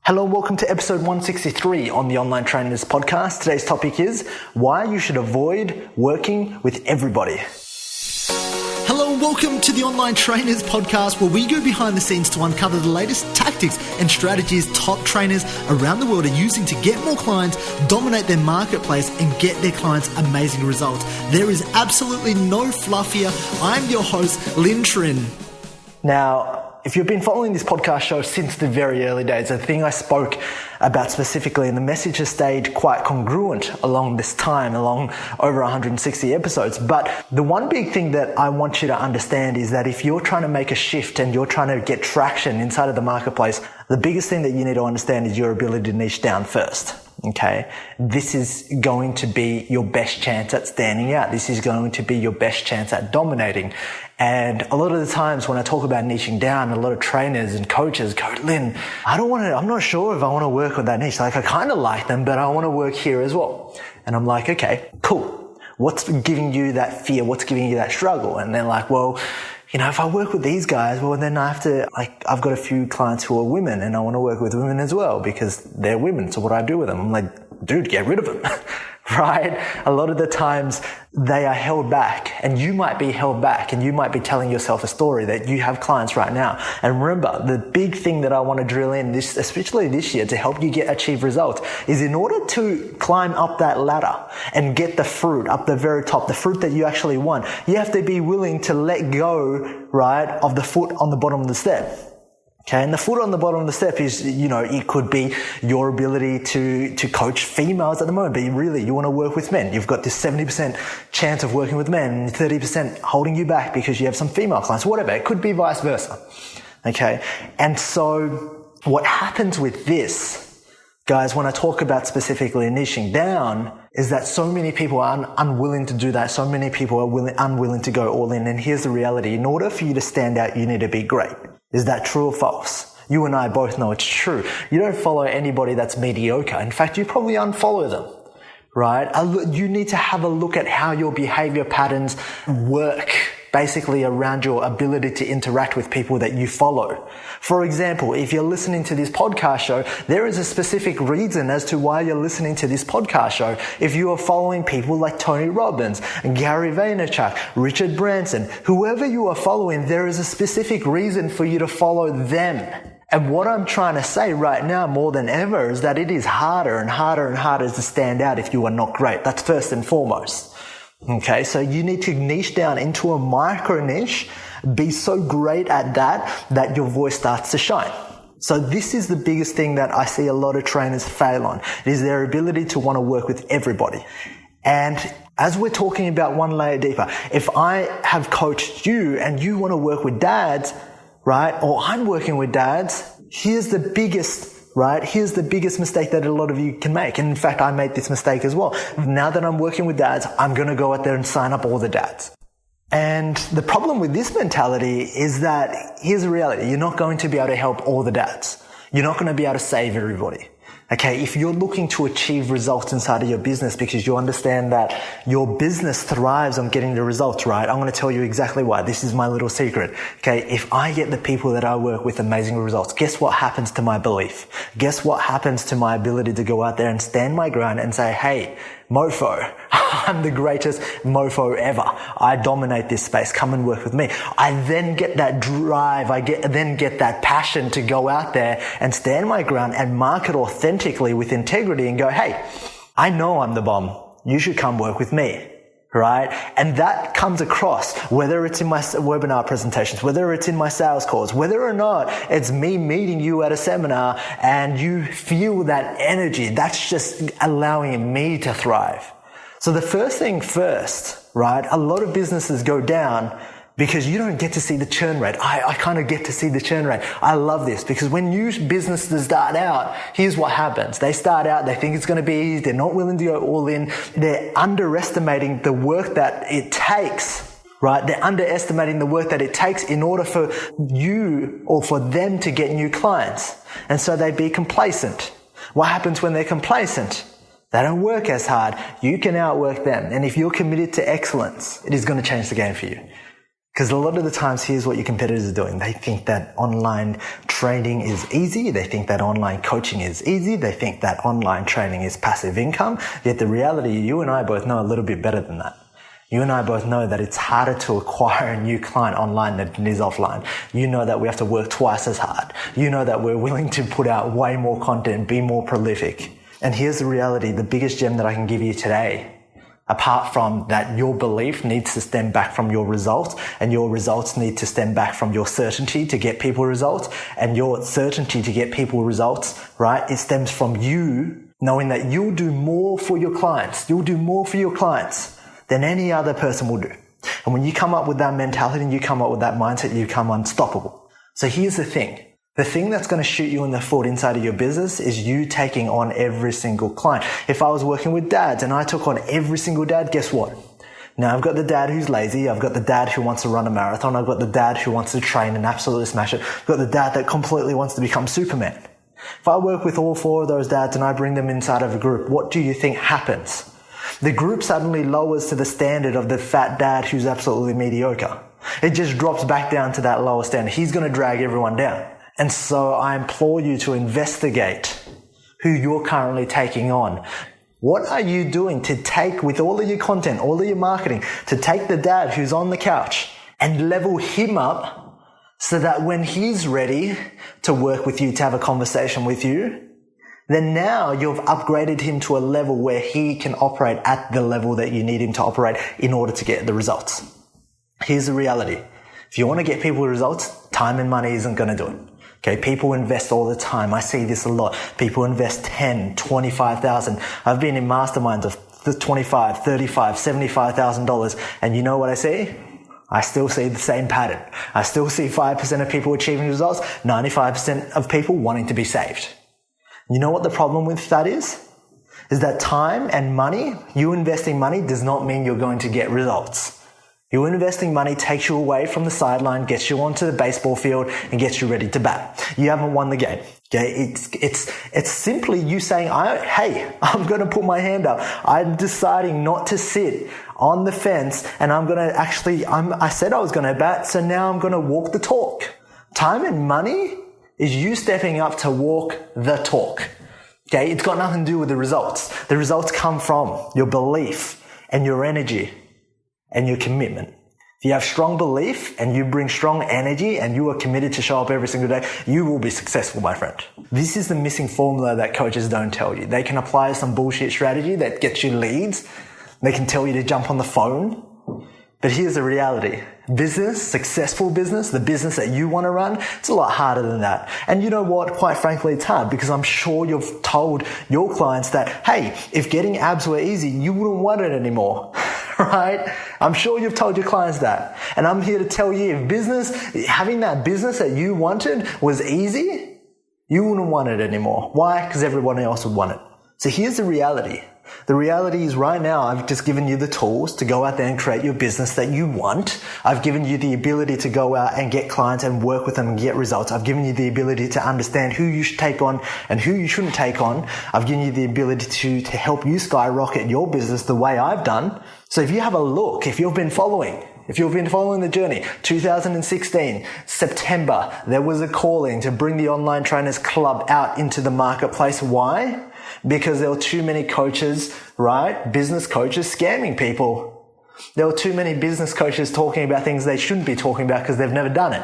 Hello and welcome to episode 163 on the Online Trainers Podcast. Today's topic is why you should avoid working with everybody. Hello and welcome to the Online Trainers Podcast, where we go behind the scenes to uncover the latest tactics and strategies top trainers around the world are using to get more clients, dominate their marketplace, and get their clients amazing results. There is absolutely no fluff here. I'm your host, Lynn Trin. Now, if you've been following this podcast show since the very early days, the thing I spoke about specifically, and the message has stayed quite congruent along this time, along over 160 episodes. But the one big thing that I want you to understand is that if you're trying to make a shift and you're trying to get traction inside of the marketplace, the biggest thing that you need to understand is your ability to niche down first. Okay. This is going to be your best chance at standing out. This is going to be your best chance at dominating. And a lot of the times when I talk about niching down, a lot of trainers and coaches go, Lynn, I'm not sure if I want to work with that niche. Like, I kind of like them, but I want to work here as well. And I'm like, okay, cool. What's giving you that fear? What's giving you that struggle? And they're like, well, if I work with these guys, well, then I've got a few clients who are women and I want to work with women as well because they're women. So what do I do with them? I'm like, dude, get rid of them. Right? A lot of the times they are held back, and you might be held back, and you might be telling yourself a story that you have clients right now. And remember, the big thing that I want to drill in this, especially this year, to help you achieve results is in order to climb up that ladder and get the fruit up the very top, the fruit that you actually want, you have to be willing to let go, right, of the foot on the bottom of the step. Okay, and the foot on the bottom of the step is, it could be your ability to coach females at the moment, but you want to work with men. You've got this 70% chance of working with men and 30% holding you back because you have some female clients, whatever. It could be vice versa. Okay, and so what happens with this, guys, when I talk about specifically niching down, is that so many people are unwilling to do that. So many people are unwilling to go all in. And here's the reality. In order for you to stand out, you need to be great. Is that true or false? You and I both know it's true. You don't follow anybody that's mediocre. In fact, you probably unfollow them, right? You need to have a look at how your behavior patterns work, basically around your ability to interact with people that you follow. For example, if you're listening to this podcast show, there is a specific reason as to why you're listening to this podcast show. If you are following people like Tony Robbins, Gary Vaynerchuk, Richard Branson, whoever you are following, there is a specific reason for you to follow them. And what I'm trying to say right now more than ever is that it is harder and harder and harder to stand out if you are not great. That's first and foremost. Okay, so you need to niche down into a micro niche, be so great at that your voice starts to shine. So this is the biggest thing that I see a lot of trainers fail on. It is their ability to want to work with everybody. And as we're talking about one layer deeper, if I have coached you and you want to work with dads, right, or I'm working with dads, here's the biggest mistake that a lot of you can make. And in fact, I made this mistake as well. Now that I'm working with dads, I'm going to go out there and sign up all the dads. And the problem with this mentality is that here's the reality. You're not going to be able to help all the dads. You're not going to be able to save everybody. Okay, if you're looking to achieve results inside of your business because you understand that your business thrives on getting the results, right? I'm going to tell you exactly why. This is my little secret. Okay, if I get the people that I work with amazing results, guess what happens to my belief? Guess what happens to my ability to go out there and stand my ground and say, hey, mofo, I'm the greatest mofo ever. I dominate this space. Come and work with me. I then get that drive. Then get that passion to go out there and stand my ground and market authentically with integrity and go, hey, I know I'm the bomb. You should come work with me. Right? And that comes across, whether it's in my webinar presentations, whether it's in my sales calls, whether or not it's me meeting you at a seminar and you feel that energy. That's just allowing me to thrive. So the first thing first, right? A lot of businesses go down because you don't get to see the churn rate. I kind of get to see the churn rate. I love this because when new businesses start out, here's what happens. They start out, they think it's going to be easy. They're not willing to go all in. They're underestimating the work that it takes, right? They're underestimating the work that it takes in order for you or for them to get new clients. And so they be complacent. What happens when they're complacent? They don't work as hard. You can outwork them. And if you're committed to excellence, it is going to change the game for you. Because a lot of the times, here's what your competitors are doing. They think that online training is easy. They think that online coaching is easy. They think that online training is passive income. Yet the reality, you and I both know a little bit better than that. You and I both know that it's harder to acquire a new client online than it is offline. You know that we have to work twice as hard. You know that we're willing to put out way more content, be more prolific. And here's the reality, the biggest gem that I can give you today, apart from that, your belief needs to stem back from your results, and your results need to stem back from your certainty to get people results, and your certainty to get people results, right? It stems from you knowing that you'll do more for your clients. You'll do more for your clients than any other person will do. And when you come up with that mentality and you come up with that mindset, you become unstoppable. So here's the thing. The thing that's going to shoot you in the foot inside of your business is you taking on every single client. If I was working with dads and I took on every single dad, guess what? Now I've got the dad who's lazy. I've got the dad who wants to run a marathon. I've got the dad who wants to train and absolutely smash it. I've got the dad that completely wants to become Superman. If I work with all four of those dads and I bring them inside of a group, what do you think happens? The group suddenly lowers to the standard of the fat dad who's absolutely mediocre. It just drops back down to that lower standard. He's going to drag everyone down. And so I implore you to investigate who you're currently taking on. What are you doing to take, with all of your content, all of your marketing, to take the dad who's on the couch and level him up so that when he's ready to work with you, to have a conversation with you, then now you've upgraded him to a level where he can operate at the level that you need him to operate in order to get the results. Here's the reality. If you want to get people results, time and money isn't going to do it. Okay, people invest all the time. I see this a lot. People invest 10, 25,000. I've been in masterminds of $25, $35, $75,000. And you know what I see? I still see the same pattern. I still see 5% of people achieving results, 95% of people wanting to be saved. You know what the problem with that is? Is that time and money, you investing money does not mean you're going to get results. You investing money takes you away from the sideline, gets you onto the baseball field, and gets you ready to bat. You haven't won the game. Okay, it's simply you saying, hey, I'm going to put my hand up. I'm deciding not to sit on the fence, and I'm going to I said I was going to bat, so now I'm going to walk the talk. Time and money is you stepping up to walk the talk. Okay, it's got nothing to do with the results. The results come from your belief and your energy and your commitment. If you have strong belief and you bring strong energy and you are committed to show up every single day, you will be successful, my friend. This is the missing formula that coaches don't tell you. They can apply some bullshit strategy that gets you leads. They can tell you to jump on the phone. But here's the reality. Business, successful business, the business that you want to run, it's a lot harder than that. And you know what? Quite frankly, it's hard because I'm sure you've told your clients that, hey, if getting abs were easy, you wouldn't want it anymore. Right? I'm sure you've told your clients that. And I'm here to tell you, if having that business that you wanted was easy, you wouldn't want it anymore. Why? Because everyone else would want it. So here's the reality. The reality is right now, I've just given you the tools to go out there and create your business that you want. I've given you the ability to go out and get clients and work with them and get results. I've given you the ability to understand who you should take on and who you shouldn't take on. I've given you the ability to help you skyrocket your business the way I've done. So if you have a look, if you've been following the journey, 2016, September, there was a calling to bring the Online Trainers Club out into the marketplace. Why? Because there were too many coaches, right? Business coaches scamming people. There were too many business coaches talking about things they shouldn't be talking about because they've never done it.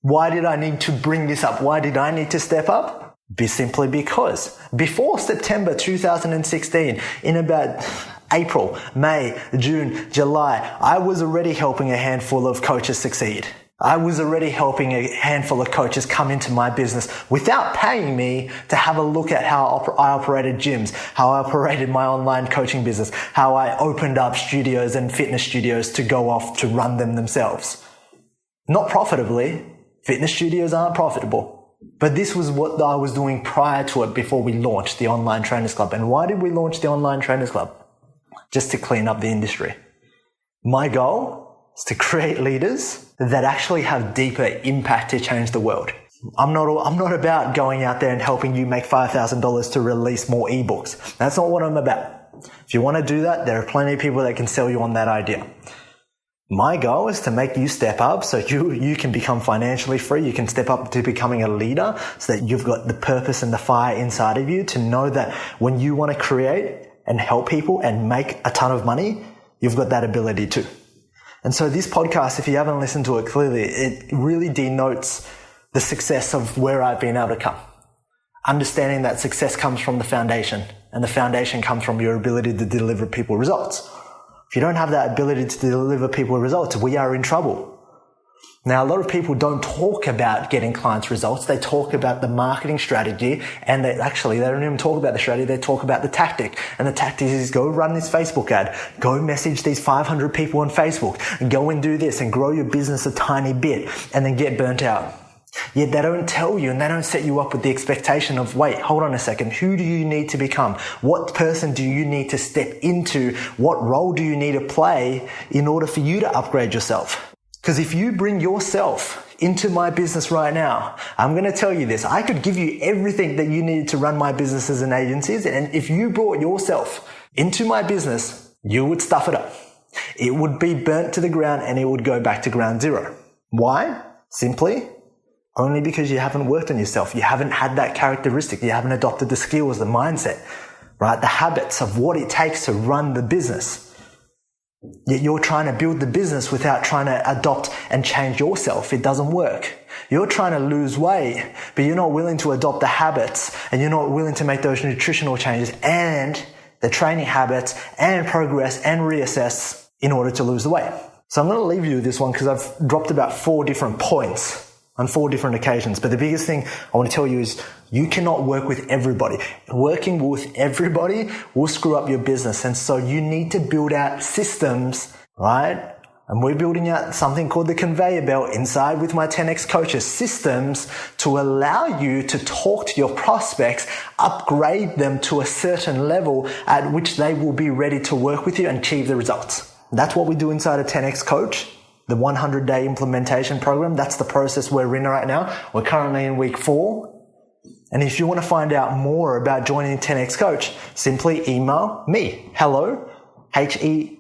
Why did I need to bring this up? Why did I need to step up? Simply because before September 2016, in about April, May, June, July, I was already helping a handful of coaches succeed. I was already helping a handful of coaches come into my business without paying me to have a look at how I operated gyms, how I operated my online coaching business, how I opened up studios and fitness studios to go off to run them themselves. Not profitably. Fitness studios aren't profitable. But this was what I was doing prior to it before we launched the Online Trainers Club. And why did we launch the Online Trainers Club? Just to clean up the industry. My goal is to create leaders that actually have deeper impact to change the world. I'm not about going out there and helping you make $5,000 to release more ebooks. That's not what I'm about. If you want to do that, there are plenty of people that can sell you on that idea. My goal is to make you step up so you can become financially free. You can step up to becoming a leader so that you've got the purpose and the fire inside of you to know that when you want to create and help people and make a ton of money, you've got that ability too. And so this podcast, if you haven't listened to it clearly, it really denotes the success of where I've been able to come. Understanding that success comes from the foundation, and the foundation comes from your ability to deliver people results. If you don't have that ability to deliver people results, we are in trouble. Now, a lot of people don't talk about getting clients results. They talk about the marketing strategy, and they don't even talk about the strategy. They talk about the tactic. And the tactic is go run this Facebook ad, go message these 500 people on Facebook, and go and do this and grow your business a tiny bit and then get burnt out. Yet they don't tell you and they don't set you up with the expectation of, wait, hold on a second. Who do you need to become? What person do you need to step into? What role do you need to play in order for you to upgrade yourself? Because if you bring yourself into my business right now, I'm going to tell you this. I could give you everything that you need to run my businesses and agencies. And if you brought yourself into my business, you would stuff it up. It would be burnt to the ground and it would go back to ground zero. Why? Simply only because you haven't worked on yourself. You haven't had that characteristic. You haven't adopted the skills, the mindset, right? The habits of what it takes to run the business. Yet you're trying to build the business without trying to adopt and change yourself. It doesn't work. You're trying to lose weight, but you're not willing to adopt the habits and you're not willing to make those nutritional changes and the training habits and progress and reassess in order to lose the weight. So I'm going to leave you with this one because I've dropped about 4 different points on 4 different occasions. But the biggest thing I want to tell you is you cannot work with everybody. Working with everybody will screw up your business. And so you need to build out systems, right? And we're building out something called the conveyor belt inside with my 10X coaches, systems to allow you to talk to your prospects, upgrade them to a certain level at which they will be ready to work with you and achieve the results. That's what we do inside a 10X coach. The 100-day implementation program, that's the process we're in right now. We're currently in week 4. And if you want to find out more about joining 10X Coach, simply email me, hello, HELLO,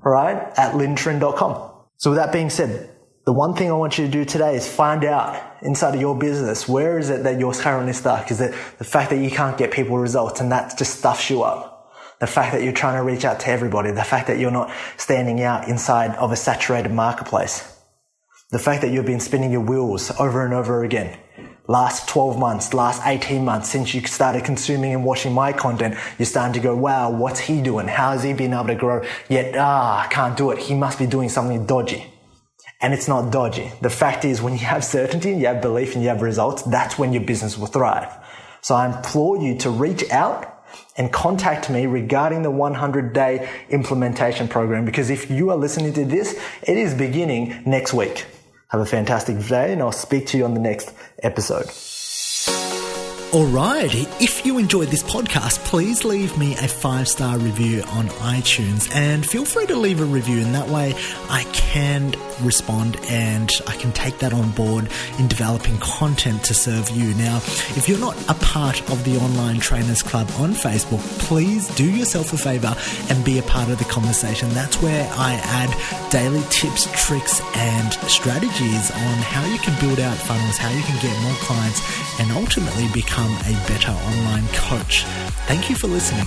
right, at lintrin.com. So with that being said, the one thing I want you to do today is find out inside of your business, where is it that you're currently stuck? Is it the fact that you can't get people results and that just stuffs you up? The fact that you're trying to reach out to everybody, the fact that you're not standing out inside of a saturated marketplace, the fact that you've been spinning your wheels over and over again. Last 12 months, last 18 months since you started consuming and watching my content, you're starting to go, wow, what's he doing? How has he been able to grow? Yet, I can't do it. He must be doing something dodgy. And it's not dodgy. The fact is when you have certainty, you have belief and you have results, that's when your business will thrive. So I implore you to reach out and contact me regarding the 100-day implementation program, because if you are listening to this, it is beginning next week. Have a fantastic day and I'll speak to you on the next episode. Alright, if you enjoyed this podcast, please leave me a 5-star review on iTunes and feel free to leave a review, and that way I can respond and I can take that on board in developing content to serve you. Now, if you're not a part of the Online Trainers Club on Facebook, please do yourself a favor and be a part of the conversation. That's where I add daily tips, tricks and strategies on how you can build out funnels, how you can get more clients and ultimately become a better online coach. Thank you for listening.